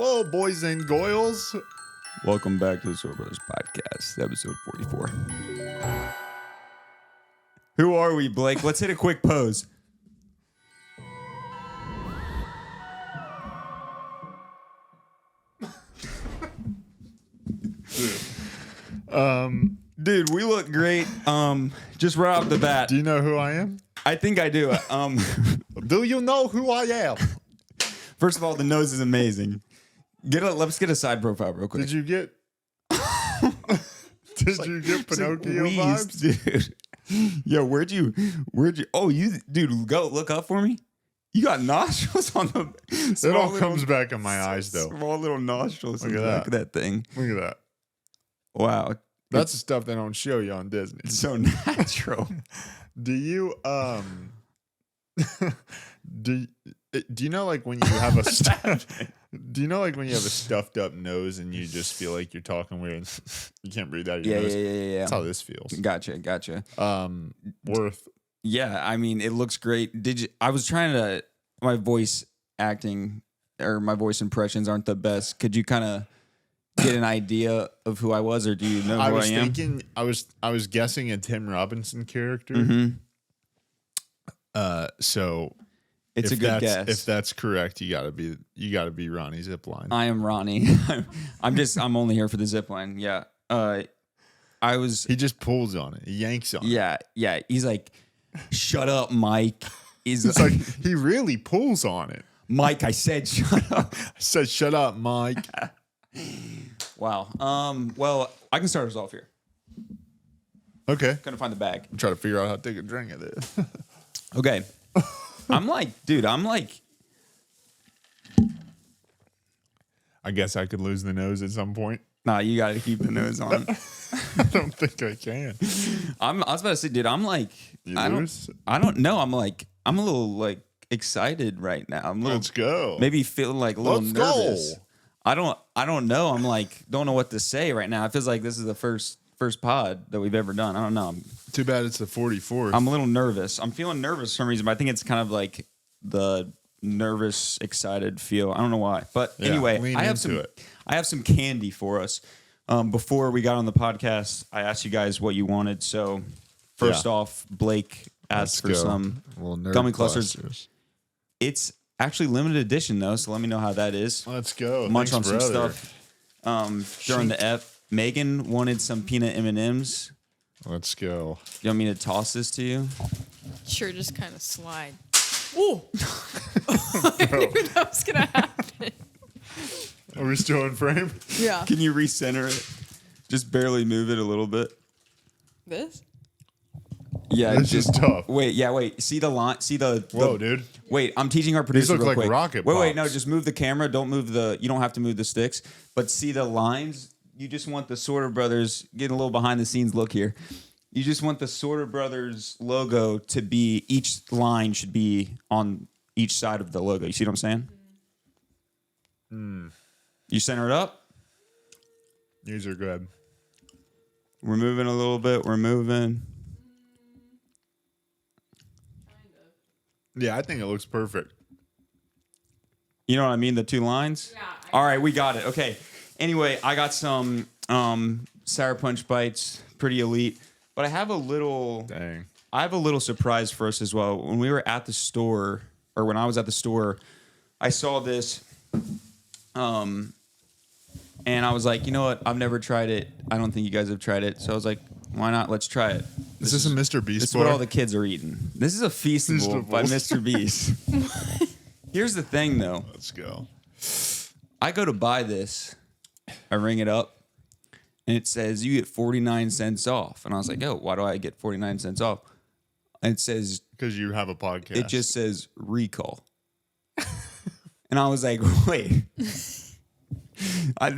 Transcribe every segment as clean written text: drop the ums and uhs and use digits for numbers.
Hello, boys and girls. Welcome back to the Sorta podcast, episode 44. Who are we, Blake? Let's hit a quick pose. Dude, we look great. Just right off the bat. Do you know who I am? I think I do. Do you know who I am? First of all, the nose is amazing. Let's get a side profile real quick. Did you get? Did you get Pinocchio vibes, dude? Yo, where'd you? Oh, dude, go look up for me. You got nostrils on the. It all comes back in my eyes, though. Small little nostrils. Look at Look at that thing. Look at that. Wow, that's the stuff they don't show you on Disney. it's so natural. Do you do you know like when you have a do you know like when you have a stuffed up nose and you just feel like you're talking weird? You can't breathe out of your nose. Yeah. That's how this feels. Gotcha. Worth. Yeah, I mean, it looks great. I was trying to. My voice acting or my voice impressions aren't the best. Could you kind of get an idea of who I was, or do you know who I am? I was thinking. I was guessing a Tim Robinson character. Mm-hmm. So it's a good guess. If that's correct, you gotta be Ronnie Zipline. I am Ronnie. I'm only here for the zipline. Yeah. He just pulls on it. He yanks on it. Yeah. He's like, shut up, Mike. It's like he really pulls on it. Mike, I said shut up. I said shut up, Mike. Wow. Well, I can start us off here. Okay. Gonna find the bag. I'm trying to figure out how to take a drink of this. Okay. I'm like, I guess I could lose the nose at some point. nah, you gotta keep the nose on. I don't think I can. I was about to say, dude, I'm like, You I lose? don't know. I'm a little like excited right now. I'm a little, Let's go. maybe feeling like a little Let's nervous. go. I don't know. I'm like, don't know what to say right now. It feels like this is the first pod that we've ever done. I don't know. Too bad it's the 44th. I'm a little nervous. I'm feeling nervous for some reason, but I think it's kind of like the nervous, excited feel. I don't know why. But anyway, I have some candy for us. Before we got on the podcast, I asked you guys what you wanted. So first off, Blake asked for some gummy clusters. It's actually limited edition though, so let me know how that is. Let's go. Munch on Thanks, some brother. stuff. During the F, Megan wanted some peanut M&Ms. Let's go. You want me to toss this to you? Sure, just kind of slide. Ooh! I knew that was going to happen. Are we still in frame? Yeah. Can you recenter it? Just barely move it a little bit. This? Yeah, This is tough. Wait. See the line? See the... Whoa, dude. Wait, I'm teaching our producer These look real like quick. rocket Wait, no, pops. just move the camera. Don't move you don't have to move the sticks. But see the lines? You just want the Sorta Brothers, getting a little behind the scenes look here. You just want the Sorta Brothers logo to be, each line should be on each side of the logo. You see what I'm saying? You center it up. These are good. We're moving a little bit. We're moving. Yeah, I think it looks perfect. You know what I mean? The two lines? Yeah. All right, we got it. Okay. Anyway, I got some Sour Punch Bites, pretty elite. But I have a little surprise for us as well. When we were at the store, or when I was at the store, I saw this, and I was like, you know what? I've never tried it. I don't think you guys have tried it. So I was like, why not? Let's try it. Is this a Mr. Beast This is bar? what all the kids are eating. This is a Feastable by Mr. Beast. Here's the thing, though. Let's go. I go to buy this. I ring it up. And it says you get 49 cents off. And I was like, oh, why do I get 49 cents off? And it says... Because you have a podcast. It just says recall. And I was like, wait.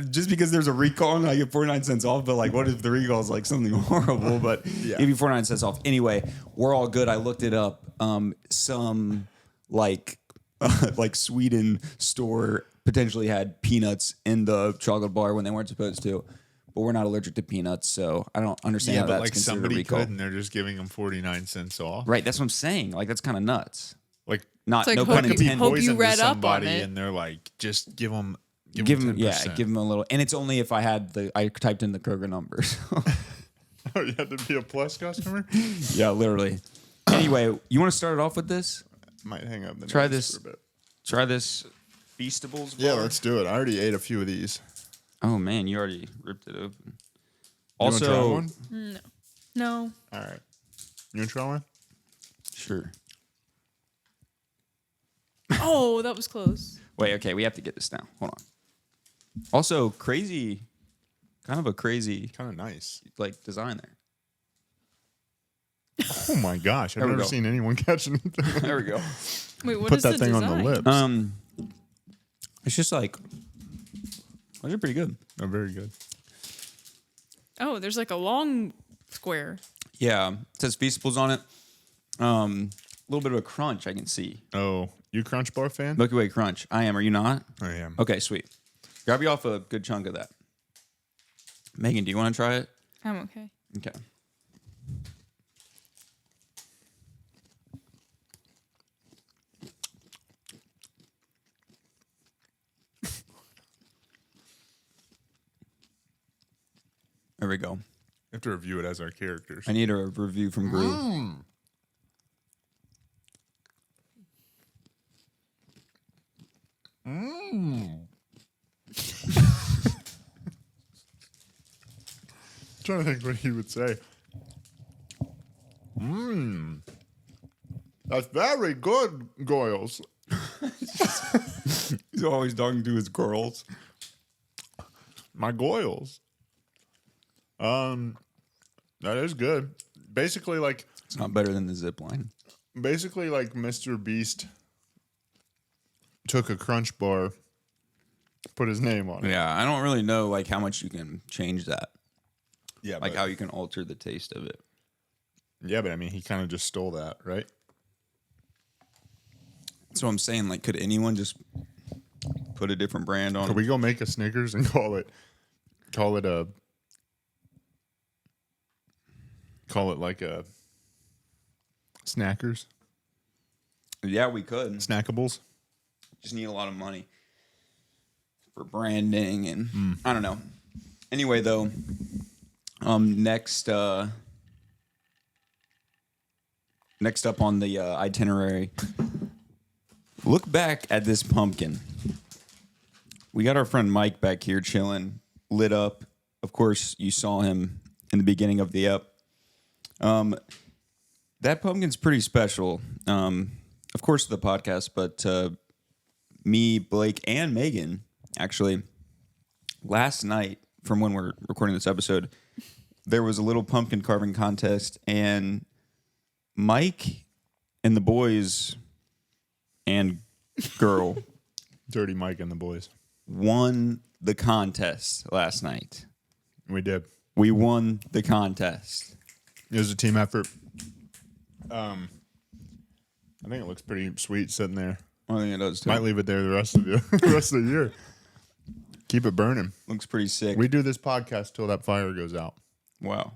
Just because there's a recall and I get 49 cents off, but like, what if the recall is like something horrible? But give you 49 cents off. Anyway, we're all good. I looked it up. Some like Sweden store potentially had peanuts in the chocolate bar when they weren't supposed to. But we're not allergic to peanuts, so I don't understand how that's like considered a somebody recall. could, and they're just giving them 49 cents off. Right, that's what I'm saying. Like, that's kind of nuts. Like, Not It's like no hope pun you- intended. hope poison you read to up on somebody, it. and they're like, just give them Give him a little. And it's only if I typed in the Kroger numbers. Oh, you had to be a Plus customer? Yeah, literally. Anyway, you want to start it off with this? Might hang up the Try notes this. for a bit. Try this Feastables bar. Yeah, let's do it. I already ate a few of these. Oh man, you already ripped it open. You want to try one? No. All right. You want to try one? Sure. Oh, that was close. Wait, okay, we have to get this now. Hold on. Also, kind of a crazy, Kind of nice. like, design there. Oh my gosh, I've never seen anyone catch anything. There we go. Wait, what Put is that the thing design? on the lips. It's just like, those are pretty good. Oh, very good. Oh, there's like a long square. Yeah, it says Feastables on it. A little bit of a crunch I can see. Oh, you Crunch Bar fan? Milky Way Crunch. I am. Are you not? I am. Okay, sweet. Grab you off a good chunk of that. Megan, do you want to try it? I'm okay. Okay. There we go. We have to review it as our characters. I need a review from Gru. Trying to think what he would say. That's very good, Goyles. He's always talking to his girls. My Goyles. That is good. Basically, like It's not better than the zip line. Basically, like Mr. Beast took a Crunch Bar, put his name on it. Yeah, I don't really know like how much you can change that. Yeah, Like how you can alter the taste of it. Yeah, but I mean, he kind of just stole that, right? So I'm saying, like, could anyone just put a different brand on Could it? we go make a Snickers and call it like a Snackers? Yeah, we could. Snackables? Just need a lot of money for branding and I don't know. Anyway, though, next up on the itinerary, look back at this pumpkin. We got our friend Mike back here chilling, lit up. Of course, you saw him in the beginning of the ep. That pumpkin's pretty special. Of course, the podcast, but me, Blake, and Megan, actually, last night, from when we're recording this episode, there was a little pumpkin carving contest, and Mike and the boys and girl Dirty Mike and the boys. won the contest last night. We did. We won the contest. It was a team effort. I think it looks pretty sweet sitting there. I think it does too. Might leave it there the rest of the year. Keep it burning. Looks pretty sick. We do this podcast till that fire goes out. Wow.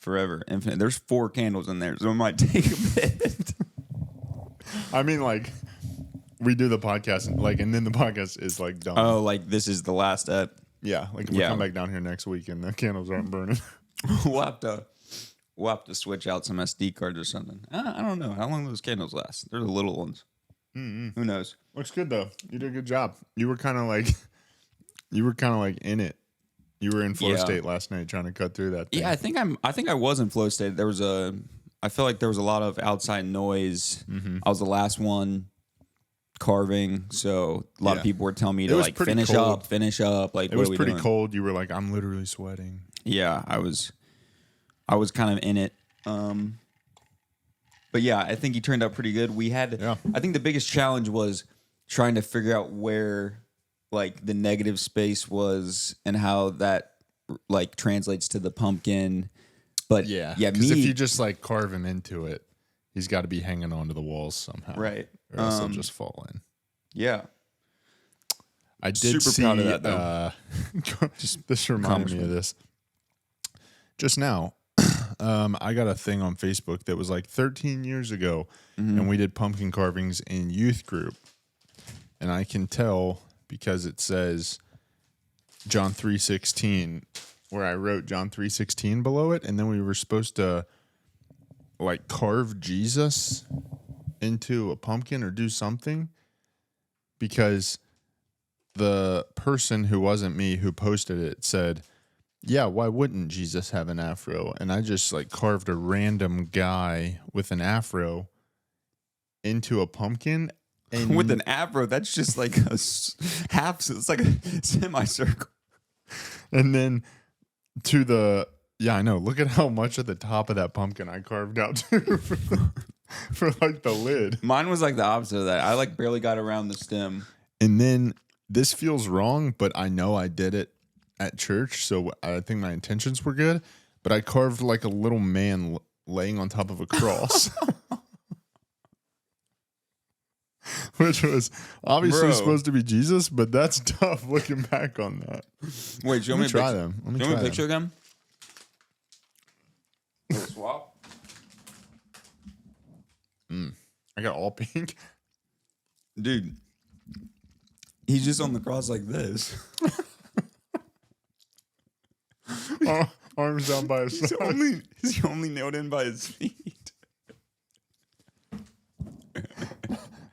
Forever. Infinite. There's 4 candles in there, so it might take a bit. I mean, like, we do the podcast, like, and then the podcast is, like, done. Oh, like this is the last ep. Yeah, like, we'll come back down here next week and the candles aren't burning. we'll have to switch out some SD cards or something. I don't know. How long do those candles last? They're the little ones. Mm-hmm. Who knows? Looks good, though. You did a good job. You were kind of like in it. You were in flow state last night trying to cut through that thing. Yeah, I think I was in flow state. I feel like there was a lot of outside noise. Mm-hmm. I was the last one carving, so a lot of people were telling me to like finish up. Like, it was pretty cold. You were like, I'm literally sweating. Yeah, I was kind of in it. But yeah, I think he turned out pretty good. I think the biggest challenge was trying to figure out where like the negative space was and how that like translates to the pumpkin. But because if you just like carve him into it, he's got to be hanging onto the walls somehow, right? Or else he'll just fall in. Yeah, I did super proud of that though. This reminded me of this just now. I got a thing on Facebook that was like 13 years ago, and we did pumpkin carvings in youth group, and I can tell because it says John 3:16, where I wrote John 3:16 below it, and then we were supposed to like carve Jesus into a pumpkin or do something, because the person who wasn't me who posted it said, yeah, why wouldn't Jesus have an afro? And I just like carved a random guy with an afro into a pumpkin. And with an afro, that's just like a half, it's like a semicircle. And then I know, look at how much at the top of that pumpkin I carved out too for like the lid. Mine was like the opposite of that. I like barely got around the stem. And then this feels wrong, but I know I did it at church, so I think my intentions were good. But I carved like a little man laying on top of a cross, which was obviously supposed to be Jesus. But that's tough looking back on that. Wait, do you want me to try them? Let me try a picture again? Swap. I got all pink. Dude, he's just on the cross like this. Arms down by his side. He's only nailed in by his feet.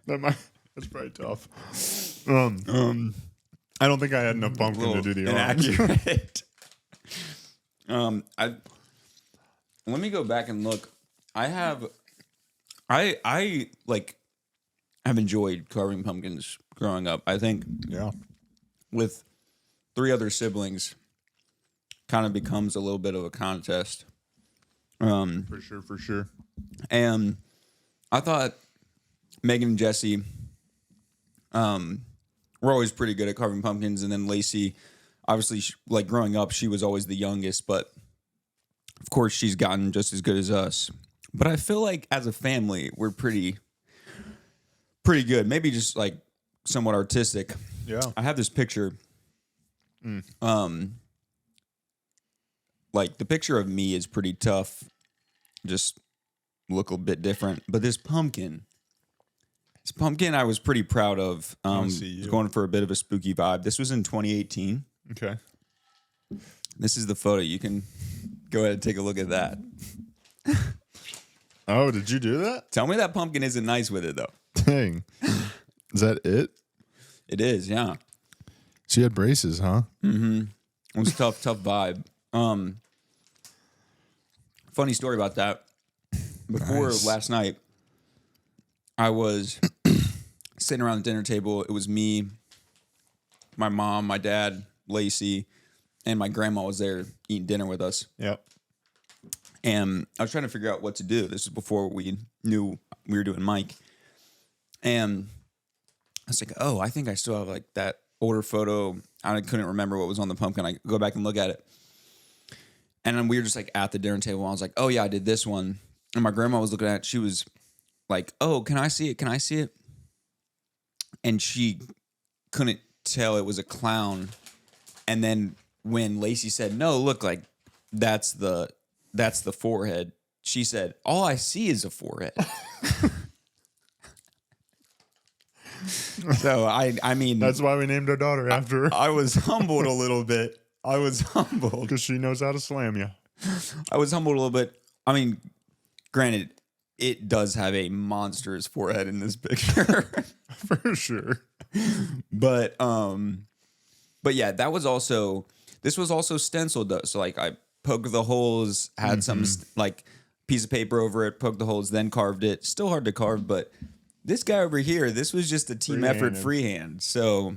That's probably tough. I don't think I had enough pumpkin to do the arms. Inaccurate. Let me go back and look. I have enjoyed carving pumpkins growing up. I think with 3 other siblings, kind of becomes a little bit of a contest. For sure. And I thought Megan and Jesse were always pretty good at carving pumpkins. And then Lacey, obviously, like growing up, she was always the youngest. But, of course, she's gotten just as good as us. But I feel like as a family, we're pretty good. Maybe just like somewhat artistic. Yeah. I have this picture. Like the picture of me is pretty tough. Just look a bit different. But this pumpkin I was pretty proud of. Was going for a bit of a spooky vibe. This was in 2018. Okay. This is the photo. You can go ahead and take a look at that. Oh, did you do that? Tell me that pumpkin isn't nice with it, though. Dang. Is that it? It is, yeah. So you had braces, huh? Mm-hmm. It was a tough vibe. Funny story about that. Before last night, I was sitting around the dinner table. It was me, my mom, my dad, Lacey, and my grandma was there eating dinner with us. Yep. And I was trying to figure out what to do. This is before we knew we were doing Mike. And I was like, oh, I think I still have like that older photo. I couldn't remember what was on the pumpkin. I go back and look at it. And then we were just like at the dinner table. And I was like, oh yeah, I did this one. And my grandma was looking at it. She was like, oh, can I see it? Can I see it? And she couldn't tell it was a clown. And then when Lacey said, no, look, like that's the forehead. She said, all I see is a forehead. So I mean, that's why we named our daughter after her. I was humbled a little bit. I was humbled because she knows how to slam you. I was humbled a little bit. I mean, granted, it does have a monstrous forehead in this picture. For sure. But yeah, this was also stenciled though. So like I poked the holes, had some like piece of paper over it, poked the holes, then carved it. Still hard to carve, but this guy over here, this was just a team effort freehand. So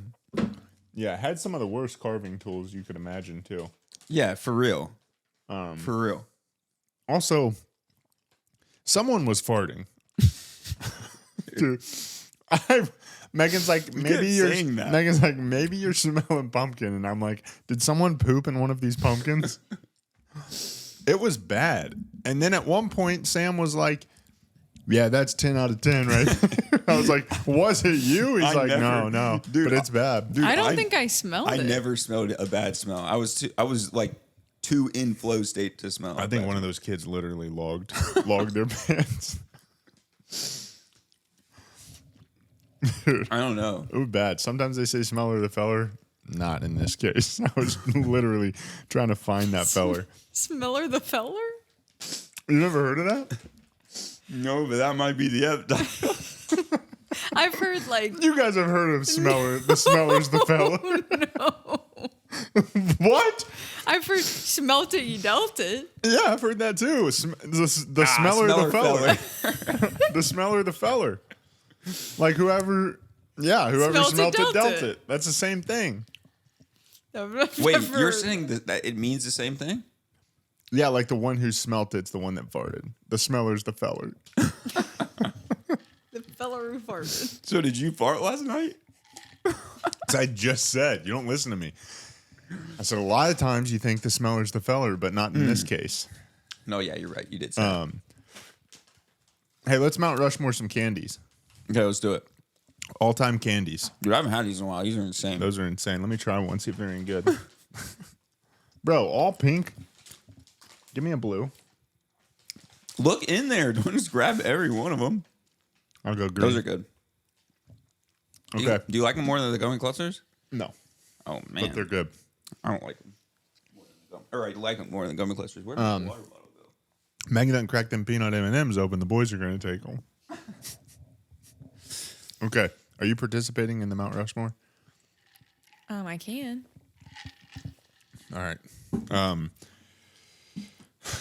yeah, it had some of the worst carving tools you could imagine too. Yeah, for real. For real. Also, someone was farting. Dude, Megan's like, maybe you're smelling pumpkin, and I'm like, did someone poop in one of these pumpkins? It was bad. And then at one point, Sam was like, yeah, that's 10 out of 10, right? I was like, was it you? He's no, dude, but it's bad. Dude, I don't think I smelled it. I never smelled a bad smell. I was like too in flow state to smell. I think one of those kids literally logged their pants. Dude, I don't know. It was bad. Sometimes they say smeller the feller. Not in this case. I was literally trying to find that feller. Smeller the feller? You never heard of that? No, but that might be the other. I've heard like You guys have heard of Smeller. The Smeller's the feller. no. What? I've heard smelt it, you dealt it. Yeah, I've heard that too. The Smeller the feller. The Smeller the feller. Like whoever smelt it, dealt it. That's the same thing. Wait, you're saying that it means the same thing? Yeah, like the one who smelt it's the one that farted. The Smeller's the feller. The feller who farted. So did you fart last night? As I just said, you don't listen to me. I said a lot of times you think the Smeller's the feller, but not in this case. No, yeah, you're right. You did say that. Hey, let's Mount Rushmore some candies. Okay, let's do it. All-time candies. Dude, I haven't had these in a while. These are insane. Those are insane. Let me try one, see if they're any good. Bro, all pink. Give me a blue. Look in there. Don't just grab every one of them. I'll go green. Those are good. Okay. Do you like them more than the gummy clusters? No, Oh, man. but they're good. I don't like them. Or I like them more than gummy clusters. Where did the water bottle go? Megan doesn't crack them peanut M&Ms open. The boys are going to take them. Okay. Are you participating in the Mount Rushmore? I can. All right.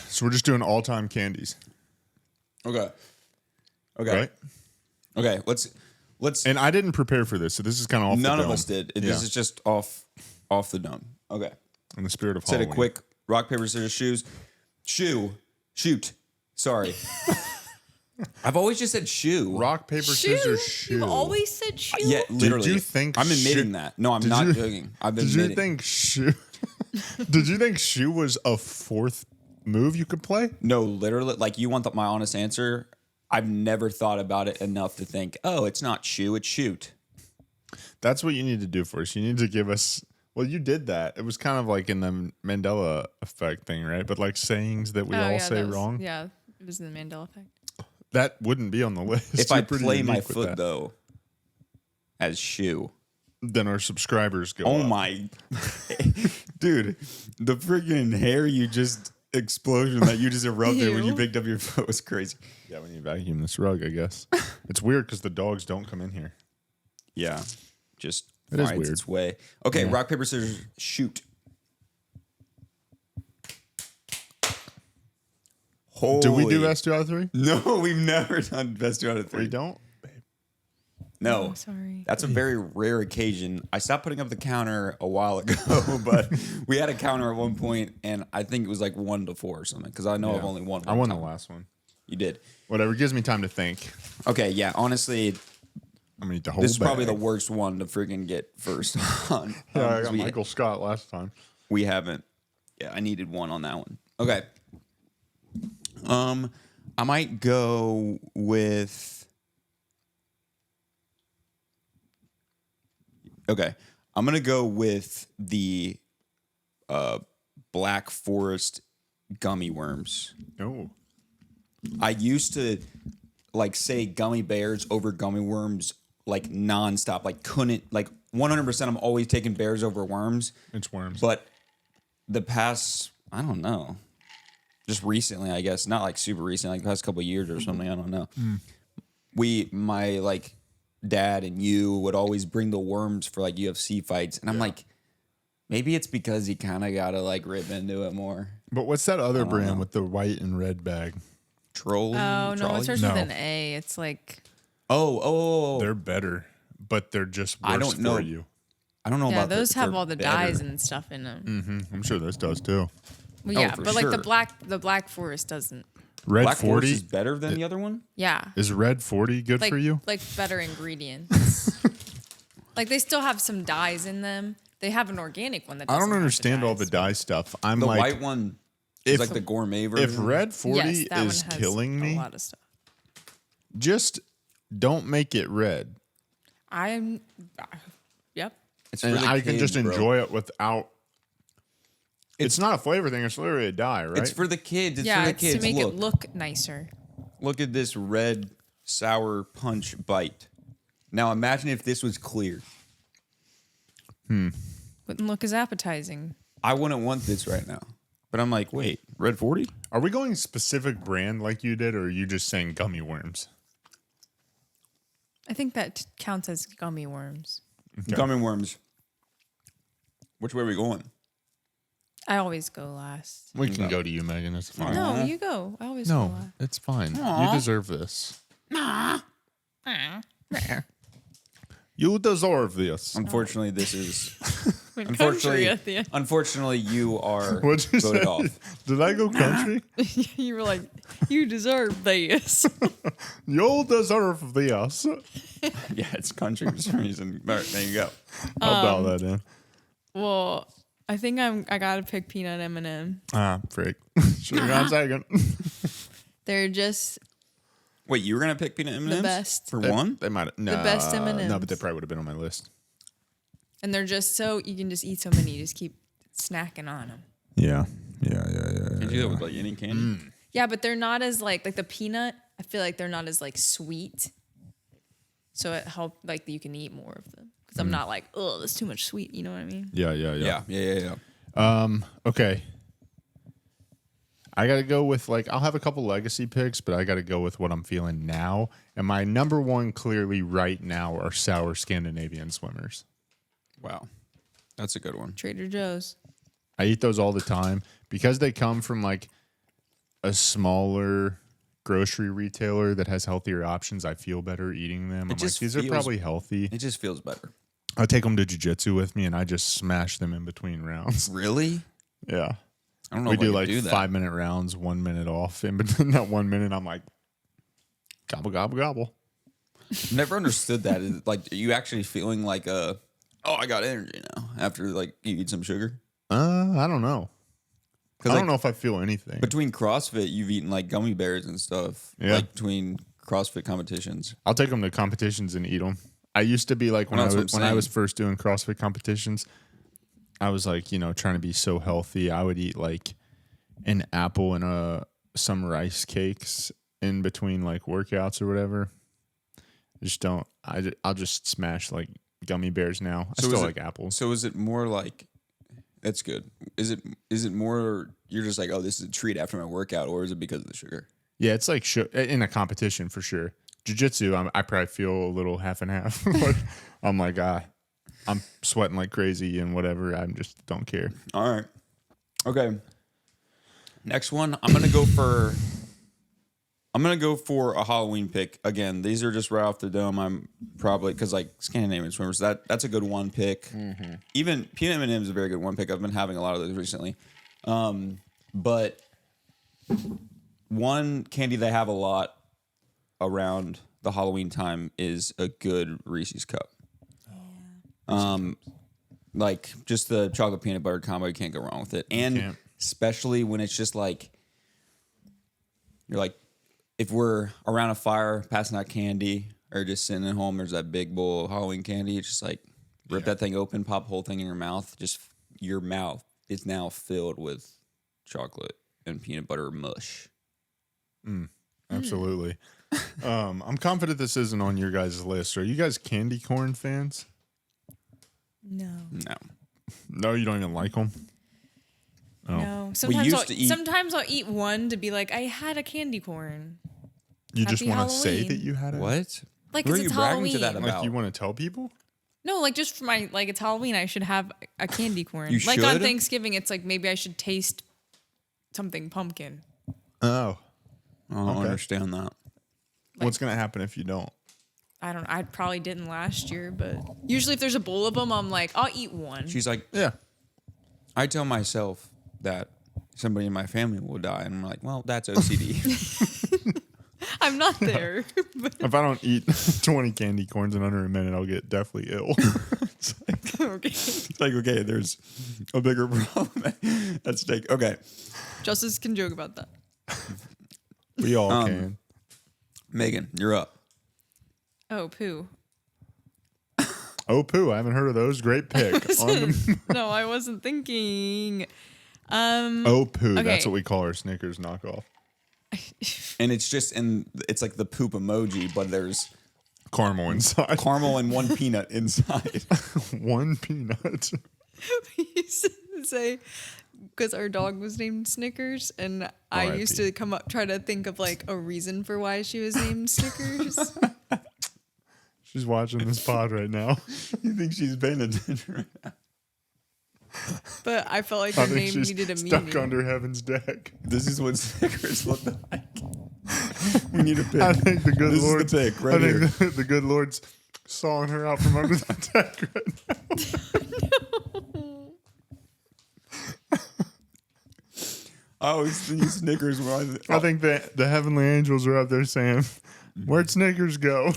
So we're just doing all-time candies. Okay. Okay. Right? Okay. Let's. And I didn't prepare for this, so this is kind of off the dome. None of us did. This is just off the dome. Okay. In the spirit of Said Halloween. a quick rock, paper, scissors, shoot. Sorry. I've always just said shoe. Rock, paper, scissors, shoe. You've always said shoe. Yeah, literally. Did you think I'm admitting shoe- that. No, I'm Did not you- joking. I've Did admitted. you think shoe? Did you think shoe was a fourth move you could play? No, literally. Like, you want my honest answer? I've never thought about it enough to think, oh, it's not shoe, it's shoot. That's what you need to do for us. You need to give us. Well, you did that. It was kind of like in the Mandela effect thing, right? But like sayings that we all say that was, wrong. Yeah, it was in the Mandela effect. That wouldn't be on the list. If You're I pretty play my unique with foot, that. though, as shoe. Then our subscribers go. Oh up. my. Dude, the freaking hair you just explosion that you just erupted when you Ew. picked up your foot was crazy. Yeah, we need to vacuum this rug, I guess. It's weird because the dogs don't come in here. Yeah. Just It is finds weird. its way. Okay, Yeah. rock, paper, scissors, shoot. Holy. Do we do best 2 out of 3? No, we've never done best 2 out of 3. We don't. No. Oh, sorry. That's a very rare occasion. I stopped putting up the counter a while ago, but we had a counter at one point, and I think it was like 1 to 4 or something, because I know I've only won one. I won time. the last one. You did. Whatever. It gives me time to think. Okay, yeah. Honestly, I'm gonna eat the whole this is probably the bag. worst one to freaking get first on. Yeah, I 'cause got Michael Scott last time. we haven't. Yeah, I needed one on that one. Okay. I might go with. Okay, I'm gonna go with the Black Forest gummy worms. Oh, I used to like say gummy bears over gummy worms like nonstop. Like couldn't like 100%. I'm always taking bears over worms. it's worms. But the past, I don't know, just recently, I guess, not like super recent, like the past couple of years or something. I don't know. My like dad and you would always bring the worms for like UFC fights, and I'm like, maybe it's because he kind of got to like rip into it more. But what's that other brand with the white and red bag? Trolley? Oh, no, Trolley? it starts No. with an A. It's like, Oh. They're better, but they're just worse I don't know. for you. I don't know yeah, about those if have they're all the better. dyes and stuff in them. I'm sure this does too. Well, yeah, for but like sure. the Black Forest doesn't. Red Black Forest 40 is better than the other one? Yeah. is red 40 good Like, for you? like better ingredients. Like they still have some dyes in them. They have an organic one that I doesn't don't have the understand all the dyes. dye stuff. I'm The like, white one if- is like the gourmet version. if red 40 Yes, that is one has killing me, a lot of stuff. just don't make it red. I'm. Yep. It's for And the I can just kids, bro. enjoy it without. It's not a flavor thing. It's literally a dye, right? It's for the kids. It's Yeah, for the it's kids. to make look, it look nicer. look at this red sour punch bite. Now imagine if this was clear. Wouldn't look as appetizing. I wouldn't want this right now. But I'm like, wait, Red 40? Are we going specific brand like you did, or are you just saying gummy worms? I think that counts as gummy worms. Okay. Gummy worms. Which way are we going? I always go last. We can go to you, Megan. It's fine. No, you go. I always go No, last. it's fine. You deserve this. You deserve this. Unfortunately, this is... Went country at the end. Unfortunately, you are What'd you voted say? off. Did I go country? You were like, you deserve this. You deserve this. Yeah, it's country for some reason. All right, there you go. I'll dial that in. Well, I think I gotta pick peanut M&M. Ah, freak. Should have gone second. They're just Wait, you were going to pick peanut M&Ms? the best. For one? They might The best M&Ms. No, but they probably would have been on my list. And they're just so, you can just eat so many. You just keep snacking on them. Yeah. Can you do that with like any candy? Yeah, but they're not as like the peanut, I feel like they're not as like sweet. So it helped like you can eat more of them. Because I'm not like, oh, that's too much sweet. You know what I mean? Yeah. Okay. I got to go with I'll have a couple legacy picks, but I got to go with what I'm feeling now. And my number one clearly right now are sour Scandinavian swimmers. Wow. That's a good one. Trader Joe's. I eat those all the time because they come from a smaller grocery retailer that has healthier options. I feel better eating them. I'm like, these are probably healthy. It just feels better. I take them to jiu-jitsu with me and I just smash them in between rounds. Really? Yeah. I don't know We if I do could do that. 5-minute rounds, 1 minute off. In between that 1 minute, I'm like, gobble, gobble, gobble. Never understood that. Are you actually feeling like I got energy now after you eat some sugar? I don't know. I don't know if I feel anything. Between CrossFit, you've eaten gummy bears and stuff. Yeah. Between CrossFit competitions. I'll take them to competitions and eat them. I used to be when I was first doing CrossFit competitions, I was trying to be so healthy. I would eat an apple and some rice cakes in between workouts or whatever. I just don't. I'll just smash gummy bears now. I still like apples. So is it more that's good? Is it more you're just oh, this is a treat after my workout, or is it because of the sugar? Yeah, it's in a competition for sure. Jiu-jitsu, I probably feel a little half and half. I'm I'm sweating like crazy and whatever. I just don't care. All right. Okay. Next one, I'm gonna go for a Halloween pick. Again, these are just right off the dome. I'm probably because Scandinavian swimmers. That's a good one pick. Mm-hmm. Even peanut M&M is a very good one pick. I've been having a lot of those recently. But one candy they have a lot around the Halloween time is a good Reese's Cup. Just the chocolate peanut butter combo, you can't go wrong with it. And especially when it's just you're if we're around a fire passing out candy or just sitting at home, there's that big bowl of Halloween candy. It's just rip that thing open, pop the whole thing in your mouth. Just your mouth is now filled with chocolate and peanut butter mush. Absolutely. I'm confident this isn't on your guys' list. Are you guys candy corn fans? No. No, you don't even like them? Oh. No. Sometimes I'll eat one to be I had a candy corn. You just Happy want to say Halloween. that you had it? What? Who are you bragging to that Halloween. about? You want to tell people? No, just for my it's Halloween. I should have a candy corn. You on should? Thanksgiving, it's maybe I should taste something pumpkin. Oh. I don't understand that. What's going to happen if you don't? I don't. I probably didn't last year, but usually if there's a bowl of them, I'm I'll eat one. She's Yeah. I tell myself that somebody in my family will die, and I'm well, that's OCD. I'm not there. But If I don't eat 20 candy corns in under a minute, I'll get deathly ill. okay. It's okay, there's a bigger problem at stake. Okay. Justice can joke about that. We all can. Megan, you're up. Oh, poo. Oh, poo. I haven't heard of those. Great pick. No, I wasn't thinking. Oh, poo. Okay. That's what we call our Snickers knockoff. And it's it's the poop emoji, but there's Caramel inside. caramel and one peanut inside. One peanut. We used to say, because our dog was named Snickers, and I used to try to think of like a reason for why she was named Snickers. She's watching this pod right now. You think she's paying attention right now? But I felt like her name needed a meaning. Stuck under heaven's deck. This is what Snickers look like. We need a pick. I think the good Lord's the pick right here. The good Lord's sawing her out from under the deck right now. I always think Snickers. I think the heavenly angels are up there saying, "Where'd Snickers go?"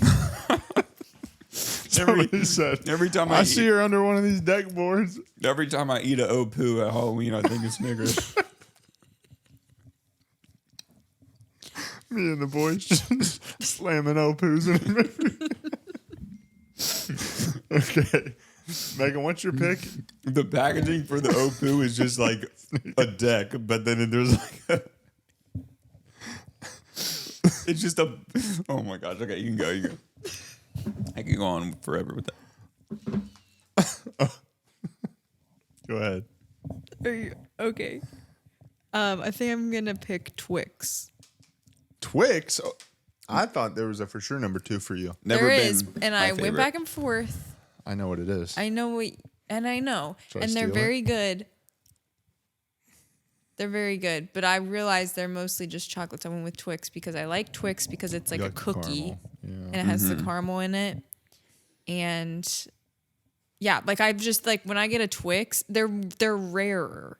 Somebody said, every time I see her under one of these deck boards. Every time I eat a Opoo at Halloween, I think of Snickers. Me and the boys just slamming Opoos in the movie. Okay. Megan, what's your pick? The packaging for the Opoo is just like a deck, but then there's like it's just a... Oh my gosh. Okay, you can go. I can go on forever with that. Go ahead. Okay. I think I'm going to pick Twix. Twix? Oh, I thought there was a for sure number 2 for you. There is, and I went back and forth. I know what it is. I know, and they're very good. They're very good, but I realized they're mostly just chocolates. I went with Twix because I like Twix because it's like a cookie, and it has the caramel in it. And yeah, like I've just like when I get a Twix, they're rarer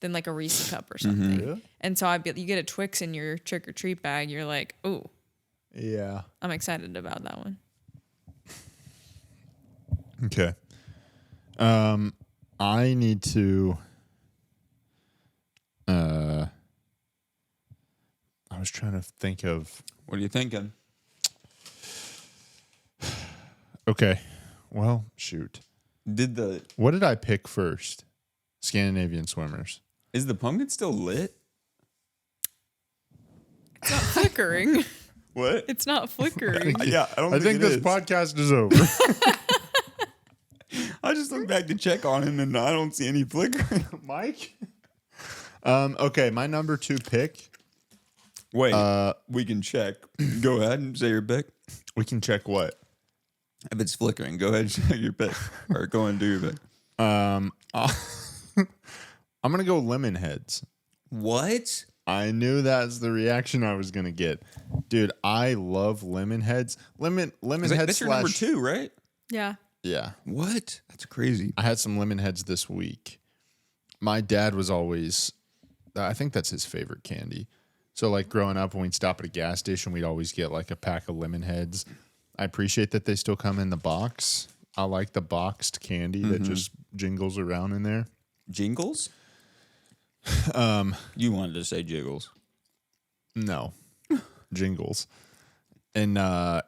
than like a Reese's cup or something. Mm-hmm. Yeah. And so you get a Twix in your trick or treat bag, you're like, oh, yeah, I'm excited about that one. Okay, I need to. I was trying to think of. What are you thinking? Okay. Well, shoot. What did I pick first? Scandinavian swimmers. Is the pumpkin still lit? It's not flickering. What? It's not flickering. I think this podcast is over. I just looked back to check on him and I don't see any flickering. Mike? Okay, my number 2 pick. Wait, we can check. Go ahead and say your pick. We can check what? If it's flickering, go ahead and check your pick. Or go and do your pick. I'm going to go lemon heads. What? I knew that's the reaction I was going to get. Dude, I love lemon heads. Lemon heads. That's your number 2, right? Yeah. Yeah. What? That's crazy. I had some lemon heads this week. My dad was always, I think that's his favorite candy. So like growing up when we'd stop at a gas station, we'd always get like a pack of lemon heads. I appreciate that they still come in the box. I like the boxed candy that just jingles around in there. Jingles? You wanted to say jiggles. No. Jingles. And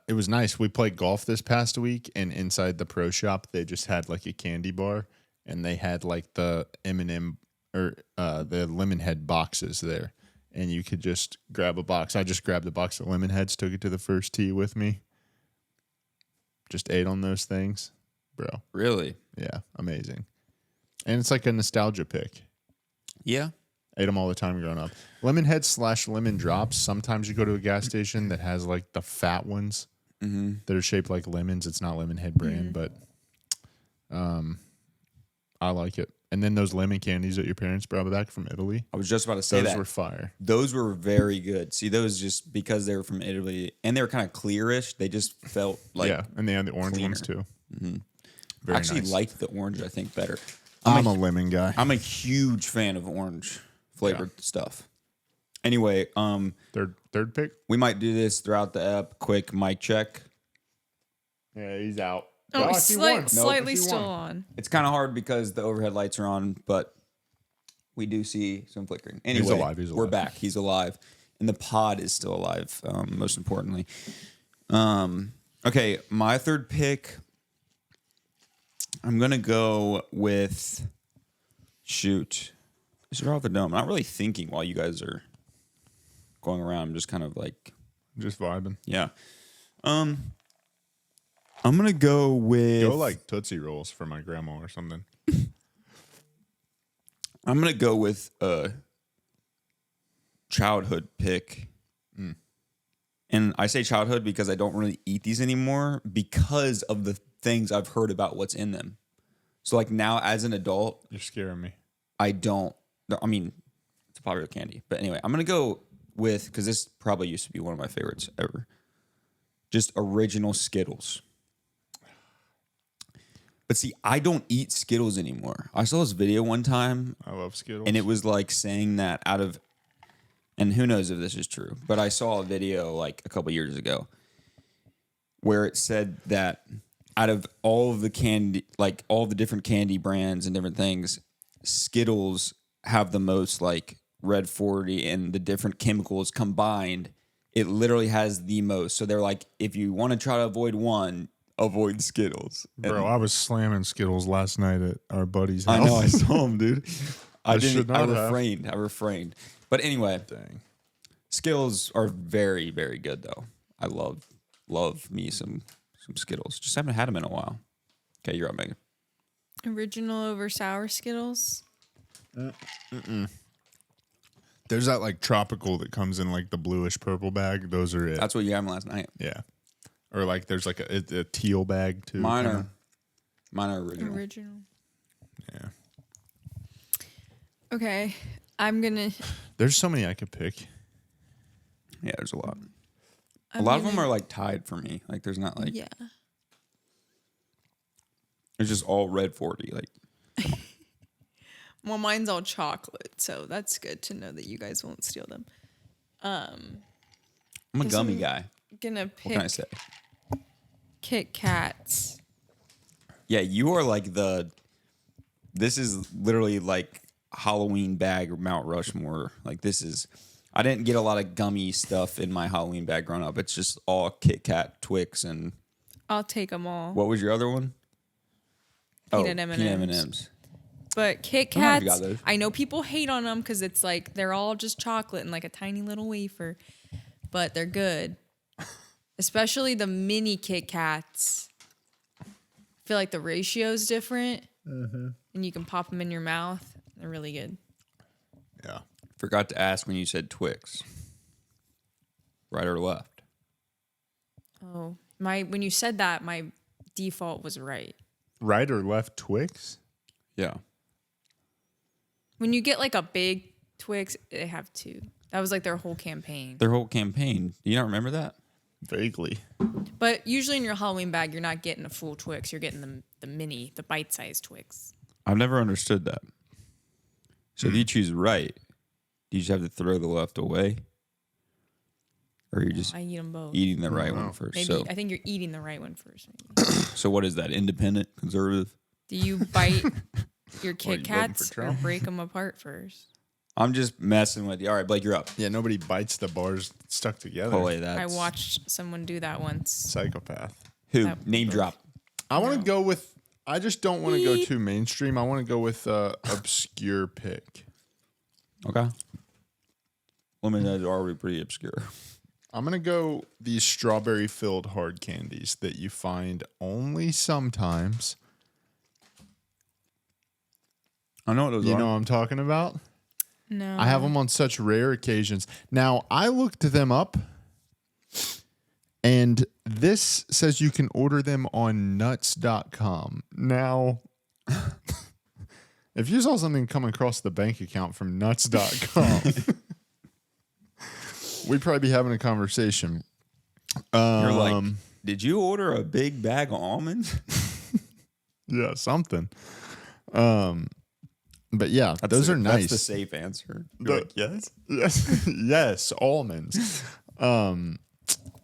it was nice. We played golf this past week, and inside the pro shop, they just had like a candy bar, and they had like the M&M or the lemon head boxes there, and you could just grab a box. I just grabbed a box of lemon heads, took it to the first tee with me. Just ate on those things, bro. Really? Yeah, amazing. And it's like a nostalgia pick. Yeah. Ate them all the time growing up. Lemon heads / lemon drops. Sometimes you go to a gas station that has like the fat ones that are shaped like lemons. It's not Lemon Head brand, but I like it. And then those lemon candies that your parents brought back from Italy. I was just about to say those were fire. Those were very good. See, those just because they were from Italy and they were kind of clearish, they just felt like and they had the orange cleaner. Ones too. I actually liked the orange, I think, better. I'm a lemon guy. I'm a huge fan of orange flavored stuff. Anyway, third pick. We might do this throughout the ep. Quick mic check. Yeah, he's out. Oh, slightly still on. It's kind of hard because the overhead lights are on, but we do see some flickering. Anyway, he's alive. We're back. He's alive, and the pod is still alive. Most importantly, okay. My third pick. I'm gonna go with. Shoot, Zero off the dome. I'm not really thinking while you guys are going around. I'm just kind of like just vibing. Yeah. I'm gonna go with like Tootsie Rolls for my grandma or something. I'm gonna go with a childhood pick. And I say childhood because I don't really eat these anymore because of the things I've heard about what's in them. So like now as an adult, You're scaring me. I don't. I mean, it's a popular candy, but anyway, I'm gonna go with because this probably used to be one of my favorites ever. Just original Skittles. But see, I don't eat Skittles anymore. I saw this video one time. I love Skittles. And it was like saying that out of, and who knows if this is true, but I saw a video like a couple years ago where it said that out of all of the candy, like all the different candy brands and different things, Skittles have the most like Red 40 and the different chemicals combined. It literally has the most. So they're like, if you want to try to avoid one, avoid Skittles. Bro, I was slamming Skittles last night at our buddy's house. I know, I saw them, dude. I refrained. I refrained. But anyway, Dang. Skittles are very, very good though. I love me some Skittles. Just haven't had them in a while. Okay, you're up, Megan. Original over sour Skittles. There's that like tropical that comes in like the bluish purple bag. Those are it. That's what you had last night. Yeah. Or like there's like a teal bag too. Mine are original. Original. Yeah. Okay, I'm gonna. There's so many I could pick. Yeah, there's a lot. A lot of them are like tied for me. Like there's not like Yeah. It's just all Red 40. Like Well, mine's all chocolate, so that's good to know that you guys won't steal them. I'm a Guess gummy I'm guy. Gonna What can I pick say? Kit Kats. Yeah, you are like this is literally like Halloween bag or Mount Rushmore. Like this is, I didn't get a lot of gummy stuff in my Halloween bag growing up. It's just all Kit Kat, Twix, and I'll take them all. what was your other one? Peanut Peanut M&Ms. M&Ms. But Kit I might have Kats, got those. I know people hate on them because it's like they're all just chocolate and like a tiny little wafer, but they're good. Especially the mini Kit Kats. I feel like the ratio is different, and you can pop them in your mouth. They're really good. Yeah. Forgot to ask when you said Twix. Right or left? Oh, when you said that, my default was right. Right or left Twix? Yeah. When you get like a big Twix, they have two. That was like their whole campaign. Their whole campaign. Do you not remember that? Vaguely. But usually in your Halloween bag, you're not getting a full Twix. You're getting the bite-sized Twix. I've never understood that. So if you choose right, do you just have to throw the left away? Or you're just I eat them both. eating the right one first? Maybe So, I think you're eating the right one first. Maybe. so what is that? Independent? Conservative? Do you bite your you Kit voting Kats for or Trump? break them apart first? I'm just messing with you. All right, Blake, you're up. Yeah, nobody bites the bars stuck together. Holy, that's I watched someone do that once. Psychopath. Who? that- Name drop. I want to No. go with. I just don't want to go too mainstream. I want to go with obscure pick. Okay. Lemonade is already pretty obscure. I'm gonna go these strawberry filled hard candies that you find only sometimes. I know what those You are. know what I'm talking about? No. I have them on such rare occasions. Now, I looked them up, and this says you can order them on nuts.com. Now, if you saw something come across the bank account from nuts.com, we'd probably be having a conversation. You're like, did you order a big bag of almonds? Yeah, something. But yeah, those are nice. That's the safe answer. You're like, yes. Yes, yes, almonds.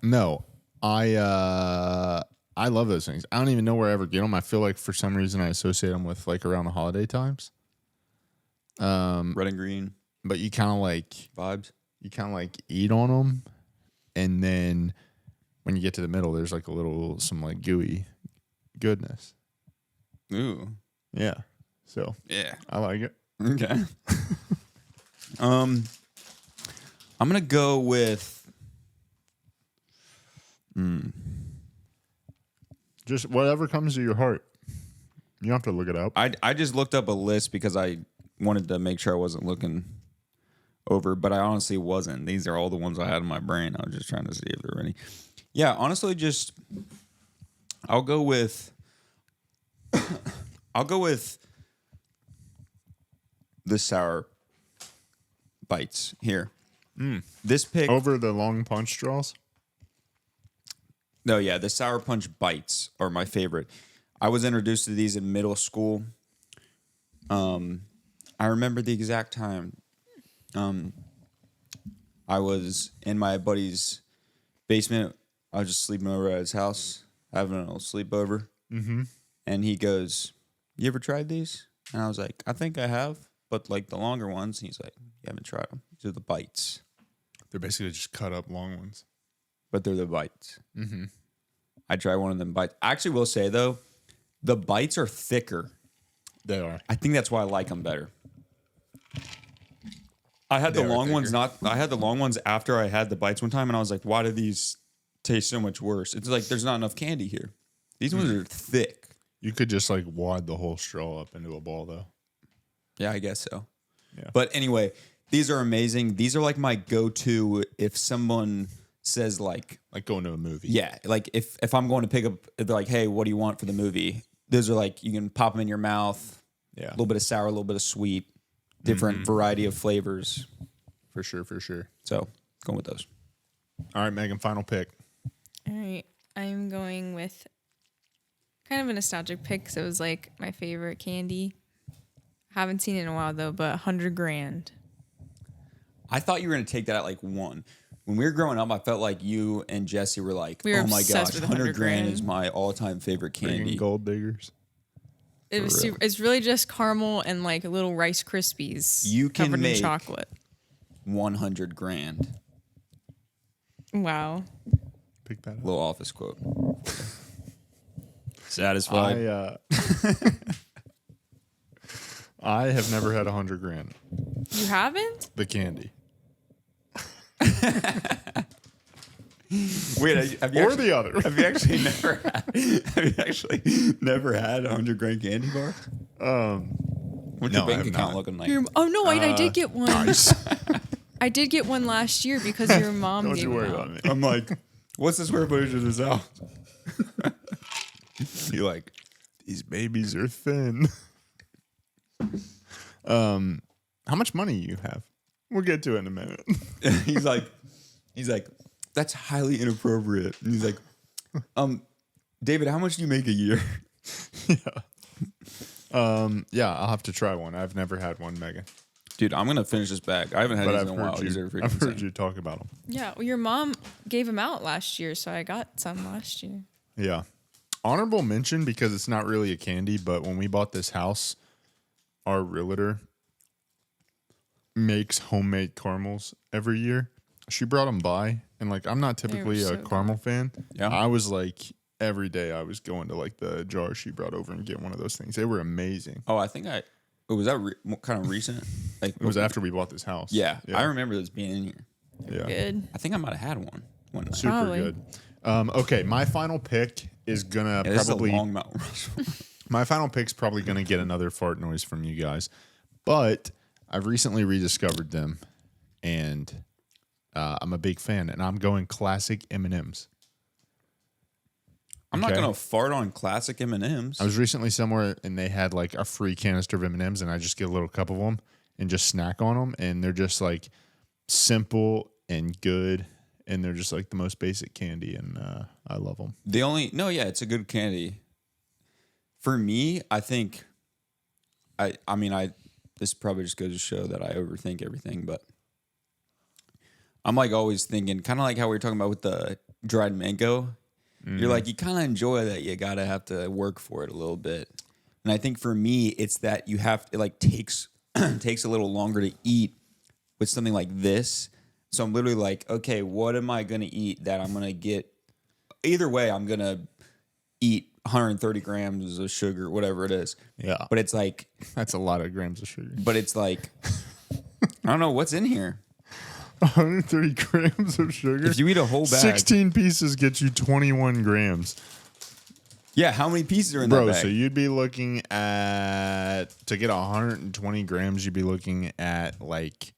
No, I love those things. I don't even know where I ever get them. I feel like for some reason I associate them with like around the holiday times. Red and green But you kind of like vibes. eat on them, and then when you get to the middle, there's like some like gooey goodness. Ooh. Yeah, so Yeah. I like it. Okay. I'm gonna go with Just whatever comes to your heart. You don't have to look it up. I just looked up a list because wanted to make sure I wasn't looking over, but I honestly wasn't. These are all the ones I had in my brain. I was just trying to see if there were any. Yeah, honestly, I'll go with the sour bites here. This pick over the long punch straws. No, yeah, the Sour Punch bites are my favorite. I was introduced to these in middle school. I remember the exact time. I was in my buddy's basement. I was just sleeping over at his house, having a little sleepover. Mm-hmm. And he goes, "You ever tried these?" And I was like, "I think I have, but like the longer ones." And he's like, "You haven't tried them. These are the bites." They're basically just cut up long ones. But they're the bites. Mm-hmm. I tried one of them bites. I actually will say, though, the bites are thicker. They are. I think that's why I like them better. I had the long ones I had the long ones after I had the bites one time, and I was like, why do these taste so much worse? It's like there's not enough candy here. These ones are thick. You could just like wad the whole straw up into a ball, though. Yeah, I guess so. Yeah. But anyway, these are amazing. These are like my go-to if someone says like going to a movie. Yeah, like if I'm going to pick up, they're like, hey, what do you want for the movie? Those are like, you can pop them in your mouth. Yeah. A little bit of sour, a little bit of sweet, different variety of flavors. For sure. So going with those. All right, Megan, final pick. All right. I'm going with kind of a nostalgic pick because it was like my favorite candy. Haven't seen it in a while though, but 100 grand. I thought you were going to take that at like one. When we were growing up, I felt like you and Jesse were like, we were oh my gosh, 100 grand is my all-time favorite candy. Freaking gold diggers. It's really just caramel and like little Rice Krispies You can covered make in chocolate. 100 grand. Wow. Pick that up. Little office quote. Satisfied. I have never had 100 grand. You haven't? The candy. Wait, have you or the other? Have you actually never had 100 grand candy bar? What's your bank account looking like? Oh no, I did get one. Nice. I did get one last year because your mom Don't gave you worry out. about me. I'm like, what's the square footage of this house? You're like, these babies are thin. How much money you have? We'll get to it in a minute. He's like, that's highly inappropriate. And he's like, David, how much do you make a year? Yeah, I'll have to try one. I've never had one, Megan. Dude, I'm gonna finish this bag. I haven't had these in a while. I've heard you talk about them. Yeah, well, your mom gave them out last year, so I got some last year. Yeah. Honorable mention because it's not really a candy, but when we bought this house, our realtor makes homemade caramels every year. She brought them by, and like I'm not typically a caramel fan. Yeah. I was like every day I was going to like the jar she brought over and get one of those things. They were amazing. Oh, I think was that kind of recent? Like it was after we bought this house. Yeah, I remember this being in here. Yeah. Good. I think I might have had one night. Super Probably. good. Okay, my final pick is gonna This probably is a long Mount Rushmore. my final pick's probably gonna get another fart noise from you guys, but I've recently rediscovered them, and I'm a big fan, and I'm going classic M&Ms. I'm not gonna fart on classic M&Ms. I was recently somewhere and they had like a free canister of M&Ms, and I just get a little cup of them and just snack on them, and they're just like simple and good, and they're just like the most basic candy, and I love them. It's a good candy. For me, I think, this probably just goes to show that I overthink everything, but I'm like always thinking, kind of like how we were talking about with the dried mango. You're like, you kind of enjoy that. You gotta have to work for it a little bit. And I think for me, it's that it like takes a little longer to eat with something like this. So I'm literally like, okay, what am I gonna eat that I'm gonna get? Either way, I'm gonna eat 130 grams of sugar, whatever it is. Yeah, but it's like that's a lot of grams of sugar. But it's like, I don't know what's in here. 130 grams of sugar. If you eat a whole bag, 16 pieces get you 21 grams. Yeah, how many pieces are in that bag? So you'd be looking at, to get 120 grams, you'd be looking at like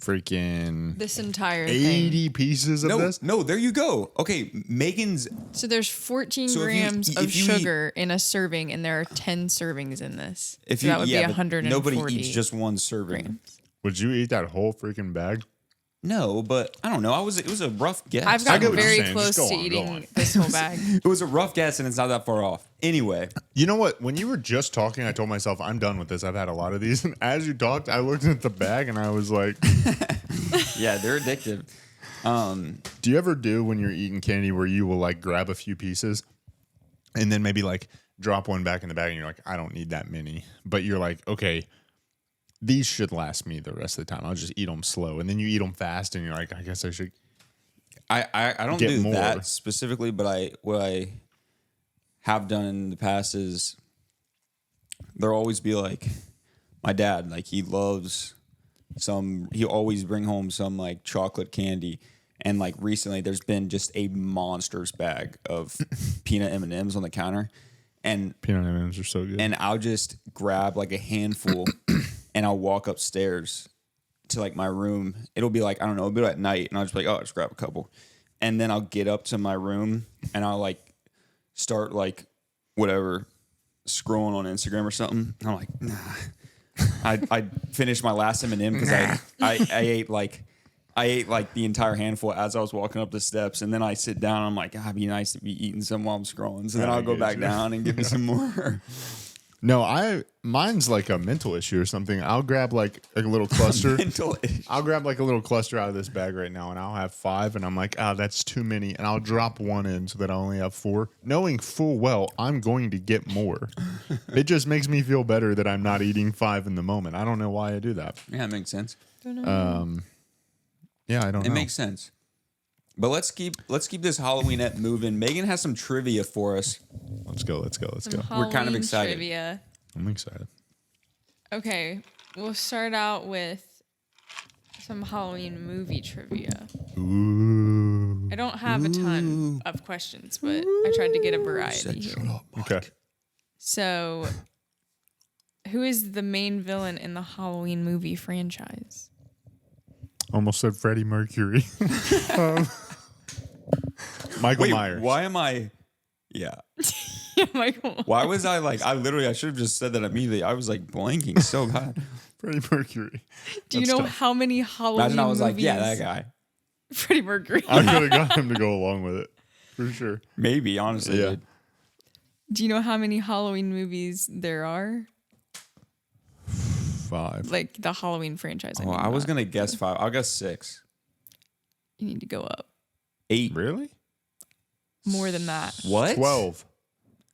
freaking This entire 80 pieces of this? No, there you go. Okay, Megan's. So there's 14 So grams if of you eat- sugar in a serving, and there are 10 servings in this. If So you, that would yeah, be but 140. nobody eats just one serving. grams. Would you eat that whole freaking bag? No, but I don't know. It was a rough guess. I've get gotten what you're very saying. close Just to go on, eating this whole bag. It was a rough guess, and it's not that far off. Anyway, You know what? When you were just talking, I told myself, I'm done with this. I've had a lot of these. And as you talked, I looked at the bag and I was like, yeah, they're addictive. do you ever do when you're eating candy where you will like grab a few pieces and then maybe like drop one back in the bag and you're like, I don't need that many. But you're like, okay, these should last me the rest of the time. I'll just eat them slow. And then you eat them fast and you're like, I guess I should. I don't Get do more. that specifically, but what I have done in the past is there'll always be like my dad, like he loves he'll always bring home some like chocolate candy. And like recently there's been just a monstrous bag of peanut M&Ms on the counter. And Peanut M&Ms are so good. and I'll just grab like a handful and I'll walk upstairs to like my room. It'll be like, I don't know, it'll be at night and I'll just be like, oh, I'll just grab a couple. And then I'll get up to my room and I'll like start like whatever, scrolling on Instagram or something. And I'm like, nah. I finished my last M&M because I ate like the entire handful as I was walking up the steps, and then I sit down. And I'm like, it'd be nice to be eating some while I'm scrolling. So then I'll go back down and give me some more. No, mine's like a mental issue or something. I'll grab like a little cluster. Mental issue. I'll grab like a little cluster out of this bag right now, and I'll have 5, and I'm like, that's too many, and I'll drop one in so that I only have 4, knowing full well I'm going to get more. It just makes me feel better that I'm not eating 5 in the moment. I don't know why I do that. Yeah, it makes sense. Don't know. Yeah, I don't know. It makes sense. But let's keep this Halloweenette moving. Megan has some trivia for us. Let's go. We're kind of excited. Trivia. I'm excited. Okay, we'll start out with some Halloween movie trivia. Ooh. I don't have a ton of questions, but I tried to get a variety here. Okay. So, who is the main villain in the Halloween movie franchise? Almost said Freddie Mercury. Michael Myers. Why am I? Yeah. Michael. Why was I like? I should have just said that immediately. I was like blanking so bad. Freddie Mercury. Do you know how many Halloween Imagine I was movies? like, yeah, that guy. Freddie Mercury. I could have got him to go along with it for sure. Maybe honestly. Yeah. Dude. Do you know how many Halloween movies there are? 5. Like the Halloween franchise. Oh, I was gonna guess 5. I'll guess 6. You need to go up 8. Really? more than that. What? 12.